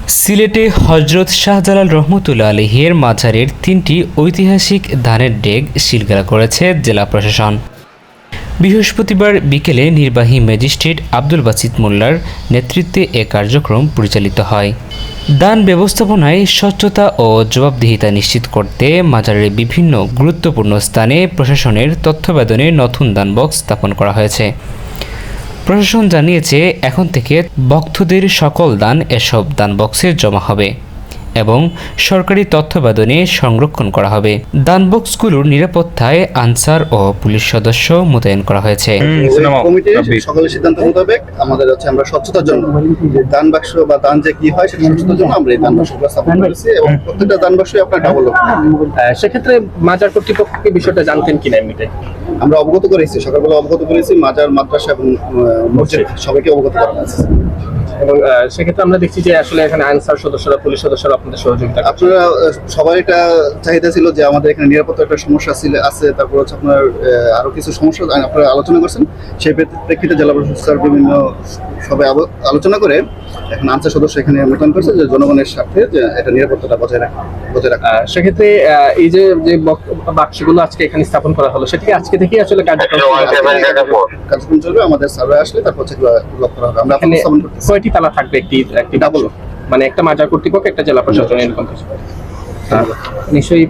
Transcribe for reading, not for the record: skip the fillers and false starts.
সিলেটে হজরত শাহজালাল রহমতুল্লাহ আলাইহির মাজারের 3টি ঐতিহাসিক ধানের ডেগ সিলগালা করেছে জেলা প্রশাসন। বৃহস্পতিবার বিকেলে নির্বাহী ম্যাজিস্ট্রেট আব্দুল বাসিত মোল্লার নেতৃত্বে এ কার্যক্রম পরিচালিত হয়। দান ব্যবস্থাপনায় স্বচ্ছতা ও জবাবদিহিতা নিশ্চিত করতে মাজারের বিভিন্ন গুরুত্বপূর্ণ স্থানে প্রশাসনের তত্ত্বাবধানে নতুন দান বক্স স্থাপন করা হয়েছে। প্রশাসন জানিয়েছে, এখন থেকে ভক্তদের সকল দান এসব দান বক্সে জমা হবে এবং সরকারি তত্ত্বাবধানে সংরক্ষণ করা হবে। দান বক্সগুলোর নিরাপত্তায় আনসার ও পুলিশ সদস্য মোতায়েন করা হয়েছে। কমিটির সকলের সিদ্ধান্ত মোতাবেক আমাদের আমরা স্বচ্ছতার জন্য দান বাক্স বা দান যে কি হয় সেটা স্বচ্ছতার জন্য আমরা এই দান বাক্সগুলো স্থাপন করেছি এবং প্রত্যেকটা দান বাক্সই আপনার ডাবল। সেক্ষেত্রে মাজার কর্তৃপক্ষকে বিষয়টা জানতেন কিনা এমনিতে? আমরা অবগত করেছি, সকালবেলা অবগত করেছি, মাজার, মাদ্রাসা এবং মসজিদ সবাইকে অবগত করা হয়েছে। এবং সেক্ষেত্রে আমরা দেখছি যে আসলে এখানে আনসার সদস্যরা, পুলিশ সদস্যরা আপনাদের সহযোগিতা। আপনারা সবাই এটা চাহিদা ছিল যে আমাদের এখানে নিরাপত্তা একটা সমস্যা আছে, তারপর আপনার আরো কিছু সমস্যা আপনারা আলোচনা করছেন। সেই প্রেক্ষিতে জেলা প্রশাসন বিভিন্ন সবাই আলোচনা করে এখন আনসার সদস্য এখানে মোতায়েন করছে যে জনগণের স্বার্থে যে এটা নিরাপত্তাটা বজায় রাখা। সেক্ষেত্রে এই যে বাক্সগুলো আজকে এখানে স্থাপন করা হলো, সেটা কি আজকে থেকেই আসলে কার্যক্রম চলবে? আমাদের সার্ভে আসলে তারপর সেগুলো লক করা হবে। আমরা স্থাপন করতেছি। কয়টি তালা থাকবে? একটি ডাবল, মানে একটা মাজার কর্তৃপক্ষ, একটা জেলা প্রশাসন, এরকম কিছু নিশ্চয়ই।